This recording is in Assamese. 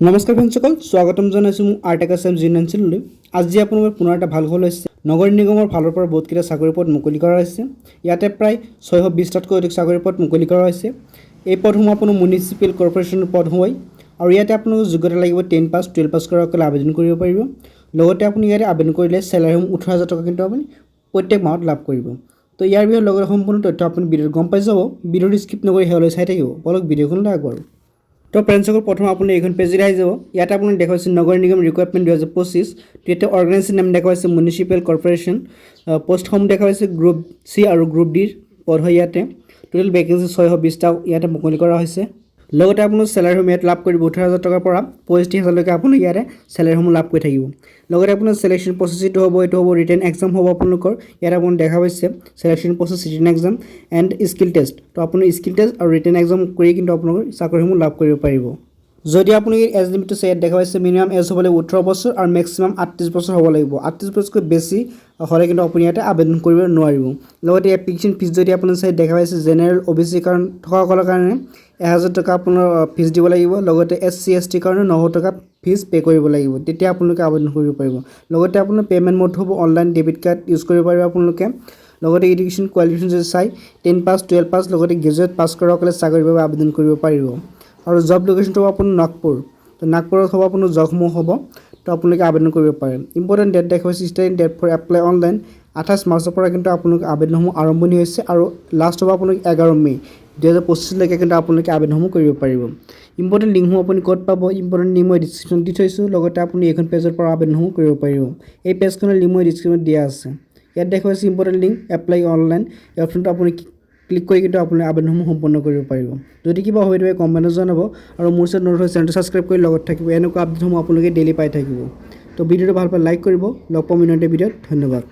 নমস্কাৰ বন্ধুসকল, স্বাগতম জনাইছোঁ মোৰ আৰ্ট একাডেমি জিনাঞ্চললৈ। আজি আপোনালোকৰ পুনৰ এটা ভাল খবৰ লৈছে। নগৰ নিগমৰ ফালৰ পৰা বহুতকেইটা চাকৰি পদ মুকলি কৰা হৈছে। ইয়াতে প্ৰায় 620টাতকৈ অধিক চাকৰি পদ মুকলি কৰা হৈছে। এই পদসমূহ আপোনাৰ মিউনিচিপেল কৰ্পৰেশ্যনৰ পদ হয় আৰু ইয়াতে আপোনালোকৰ যোগ্যতা লাগিব 10 পাছ 12 পাছ কৰাসকলে আবেদন কৰিব পাৰিব। লগতে আপুনি ইয়াতে আবেদন কৰিলে চেলাৰীসমূহ 18,000 টকা কিন্তু আপুনি প্ৰত্যেক মাহত লাভ কৰিব। তো ইয়াৰ বিষয়ে লগতে সম্পূৰ্ণ তথ্য আপুনি ভিডিঅ'ত গম পাই যাব। ভিডিঅ'টো স্কিপ নকৰি শেষলৈ চাই থাকিব। বলক ভিডিঅ'খনলৈ আগবাঢ়ো। তো ফ্ৰেণ্ডসকল, প্ৰথম আপুনি এইখন পেজলৈ আহি যাব। ইয়াতে আপুনি দেখুৱাইছে নগৰ নিগম ৰিক্ৰুইটমেণ্ট 2025। তো ইয়াতে অৰ্গেনাইজেশ্যন নাম দেখুৱাইছে মিউনিচিপেল কৰ্পৰেশ্যন। পোষ্টসমূহ দেখুৱাইছে গ্ৰুপ চি আৰু গ্ৰুপ ডিৰ পদ হয়। ইয়াতে টোটেল ভেকেঞ্চি 620টা ইয়াতে মুকলি কৰা হৈছে। লগতে আপোনাৰ চেলাৰীসমূহ ইয়াত লাভ কৰিব 18,000 টকাৰ পৰা 65,000লৈকে আপুনি ইয়াতে চেলাৰীসমূহ লাভ কৰি থাকিব। লগতে আপোনাৰ চিলেকশ্যন প্ৰচেছ এইটো হ'ব ৰিটেন এক্সাম হ'ব আপোনালোকৰ। ইয়াত আপুনি দেখা পাইছে selection process, written exam and skill test. তো আপুনি স্কিল টেষ্ট আৰু ৰিটেন এক্সাম কৰি কিন্তু আপোনালোকৰ চাকৰিসমূহ লাভ কৰিব পাৰিব। যদি আপুনি এজ লিমিটটো ইয়াত দেখা পাইছে, মিনিমাম এজ হ'ব লাগিব 18 বছৰ আৰু মেক্সিমাম 38 বছৰ হ'ব লাগিব। 38 বছৰতকৈ বেছি হ'লে কিন্তু আপুনি ইয়াতে আবেদন কৰিব নোৱাৰিব। লগতে এপ্লিকেশ্যন ফিজ যদি আপুনি চাই দেখা পাইছে, জেনেৰেল OBC কাৰণ থকাসকলৰ কাৰণে 1,000 টকা আপোনাৰ ফিজ দিব লাগিব। লগতে SC ST কাৰণে 900 টকা ফিজ পে' কৰিব লাগিব, তেতিয়া আপোনালোকে আবেদন কৰিব পাৰিব। লগতে আপোনাৰ পে'মেণ্ট মোড হ'ব অনলাইন ডেবিট কাৰ্ড ইউজ কৰিব পাৰিব আপোনালোকে। লগতে এডুকেশ্যন কোৱালিফিকেশ্যন যদি চাই 10 পাছ 12 পাছ লগতে গ্ৰেজুৱেট পাছ কৰাসকলে চাকৰিৰ বাবে আবেদন কৰিব পাৰিব। আৰু জব লোকেশ্যনটো হ'ব আপোনাৰ নাগপুৰ। তো নাগপুৰত হ'ব আপোনাৰ জবসমূহ হ'ব, তো আপোনালোকে আবেদন কৰিব পাৰে। ইম্পৰ্টেণ্ট ডেট দেখুৱাইছে, starting date for apply online 28 মাৰ্চৰ পৰা কিন্তু আপোনালোকে আবেদনসমূহ আৰম্ভণি হৈছে আৰু লাষ্ট হ'ব আপোনালোকে 11 মে 2025লৈকে কিন্তু আপোনালোকে আবেদনসমূহ কৰিব পাৰিব। ইম্পৰ্টেণ্ট লিংকসমূহ আপুনি ক'ত পাব, ইম্পৰ্টেণ্ট লিংক মই ডিছক্ৰিপশ্যন দি থৈছোঁ। লগতে আপুনি এইখন পেজৰ পৰা আবেদনসমূহ কৰিব পাৰিব। এই পেজখনৰ লিংক মই ডিছক্ৰিপশ্যনত দিয়া আছে। ইয়াত দেখুৱাইছে ইম্পৰ্টেণ্ট লিংক এপ্লাই অনলাইন। এই অপশ্যনটো আপুনি ক্লিক কৰি কিন্তু আপুনি আবেদনসমূহ সম্পন্ন কৰিব পাৰিব। যদি কিবা হয় তেতিয়া কমেণ্টত জনাব আৰু মোৰ ওচৰত নতুন চেনেলটো ছাবস্ক্ৰাইব কৰি লগত থাকিব। এনেকুৱা আপডেটসমূহ আপোনালোকে ডেইলি পাই থাকিব। তো ভিডিঅ'টো ভাল পালে লাইক কৰিব। লগ পাম অন্য এটা ভিডিঅ'ত। ধন্যবাদ।